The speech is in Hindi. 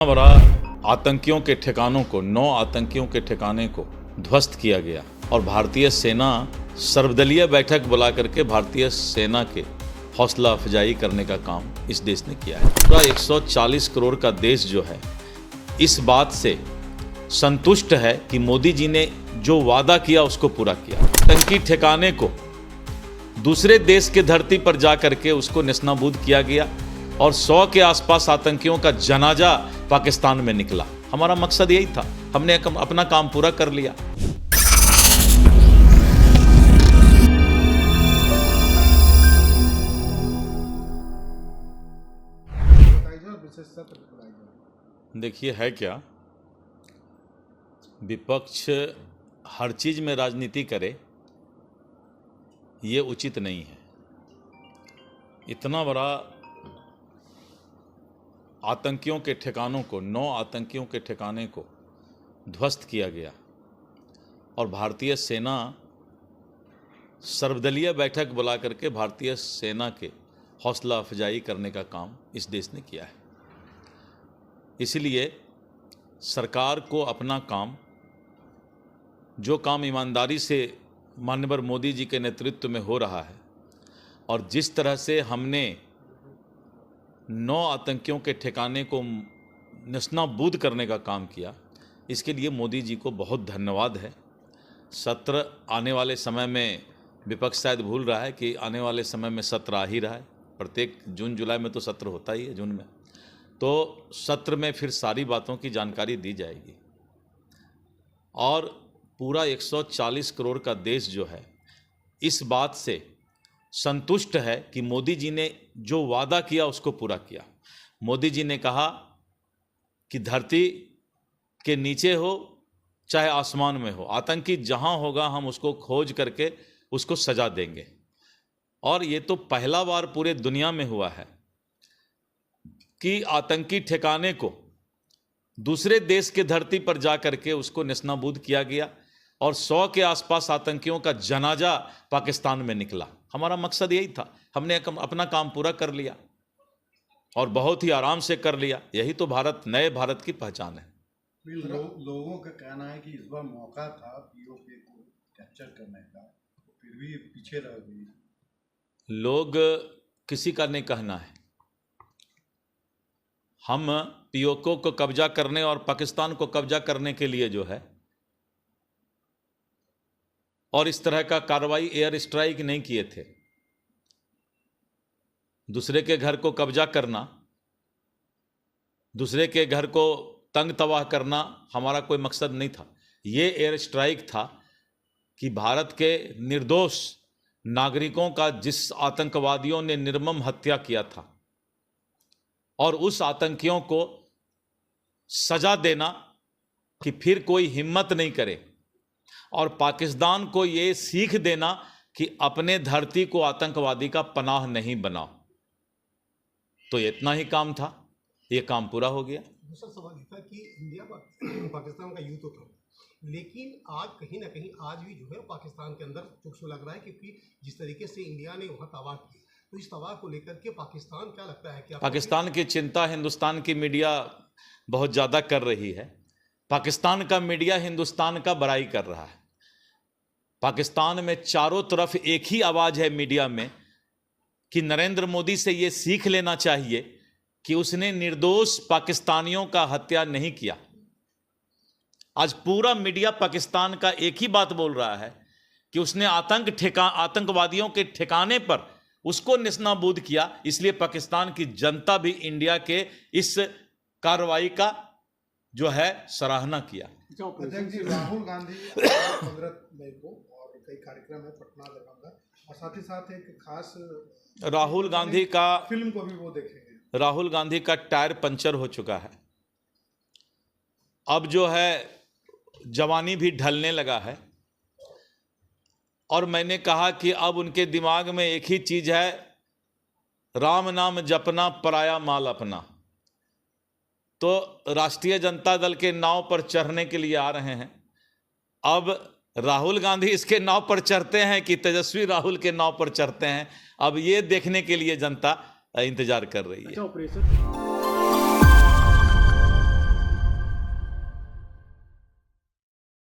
बड़ा आतंकियों के ठिकानों को 9 आतंकियों के ठिकाने को ध्वस्त किया गया और भारतीय सेना सर्वदलीय बैठक बुला करके भारतीय सेना के हौसला अफजाई करने का काम इस देश ने किया है। पूरा 140 करोड़ का देश जो है इस बात से संतुष्ट है कि मोदी जी ने जो वादा किया उसको पूरा किया। आतंकी ठिकाने को दूसरे देश के धरती पर जा करके उसको नेस्तनाबूद किया गया और 100 के आसपास आतंकियों का जनाजा पाकिस्तान में निकला। हमारा मकसद यही था, हमने अपना काम पूरा कर लिया। देखिए है क्या, विपक्ष हर चीज में राजनीति करे ये उचित नहीं है। इतना बड़ा आतंकियों के ठिकानों को 9 आतंकियों के ठिकाने को ध्वस्त किया गया और भारतीय सेना सर्वदलीय बैठक बुला करके भारतीय सेना के हौसला अफजाई करने का काम इस देश ने किया है। इसलिए सरकार को अपना काम, जो काम ईमानदारी से माननीय मोदी जी के नेतृत्व में हो रहा है और जिस तरह से हमने 9 आतंकियों के ठिकाने को नेस्तनाबूद करने का काम किया, इसके लिए मोदी जी को बहुत धन्यवाद है। सत्र आने वाले समय में विपक्ष शायद भूल रहा है कि आने वाले समय में सत्र आ ही रहा है। प्रत्येक जून जुलाई में तो सत्र होता ही है, जून में, तो सत्र में फिर सारी बातों की जानकारी दी जाएगी। और पूरा 140 करोड़ का देश जो है इस बात से संतुष्ट है कि मोदी जी ने जो वादा किया उसको पूरा किया। मोदी जी ने कहा कि धरती के नीचे हो चाहे आसमान में हो, आतंकी जहां होगा हम उसको खोज करके उसको सजा देंगे। और ये तो पहला बार पूरे दुनिया में हुआ है कि आतंकी ठिकाने को दूसरे देश के धरती पर जा करके उसको नेस्तनाबूद किया गया और 100 के आसपास आतंकियों का जनाजा पाकिस्तान में निकला। हमारा मकसद यही था, हमने अपना काम पूरा कर लिया और बहुत ही आराम से कर लिया। यही तो भारत, नए भारत की पहचान है। लोगों का कहना है कि इस बार मौका था पीओके को कैप्चर करने का, फिर भी पीछे रह गई। लोग किसी का नहीं कहना है। हम पीओके को कब्जा करने और पाकिस्तान को कब्जा करने के लिए जो है और इस तरह का कार्रवाई एयर स्ट्राइक नहीं किए थे। दूसरे के घर को कब्जा करना, दूसरे के घर को तंग तबाह करना हमारा कोई मकसद नहीं था। ये एयर स्ट्राइक था कि भारत के निर्दोष नागरिकों का जिस आतंकवादियों ने निर्मम हत्या किया था और उस आतंकियों को सजा देना कि फिर कोई हिम्मत नहीं करे और पाकिस्तान को ये सीख देना कि अपने धरती को आतंकवादी का पनाह नहीं बनाओ। तो इतना ही काम था, ये काम पूरा हो गया। दूसरा सवाल ये था कि इंडिया पाकिस्तान का युद्ध तो था, लेकिन आज कहीं ना कहीं आज भी जो है पाकिस्तान के अंदर चुप लग रहा है, क्योंकि जिस तरीके से इंडिया ने वहाँ तबाह किया, तो इस तबाह को लेकर के पाकिस्तान क्या लगता है कि पाकिस्तान की चिंता हिंदुस्तान की मीडिया बहुत ज़्यादा कर रही है। पाकिस्तान का मीडिया हिंदुस्तान का बड़ाई कर रहा है। पाकिस्तान में चारों तरफ एक ही आवाज़ है मीडिया में कि नरेंद्र मोदी से ये सीख लेना चाहिए कि उसने निर्दोष पाकिस्तानियों का हत्या नहीं किया। आज पूरा मीडिया पाकिस्तान का एक ही बात बोल रहा है कि उसने आतंकवादियों के ठिकाने पर उसको नेस्तनाबूद किया। इसलिए पाकिस्तान की जनता भी इंडिया के इस कार्रवाई का जो है सराहना किया। अध्यक्ष जी, राहुल गांधी 15 मई को और कई कार्यक्रम है पटना, दरभंगा, और साथ ही साथ एक खास राहुल गांधी का फिल्म को भी वो देखेंगे। राहुल गांधी का टायर पंचर हो चुका है। अब जो है जवानी भी ढलने लगा है और मैंने कहा कि अब उनके दिमाग में एक ही चीज है, राम नाम जपना पराया माल अपना। तो राष्ट्रीय जनता दल के नाव पर चढ़ने के लिए आ रहे हैं। अब राहुल गांधी इसके नाव पर चढ़ते हैं कि तेजस्वी राहुल के नाव पर चढ़ते हैं, अब ये देखने के लिए जनता इंतजार कर रही है। ऑपरेशन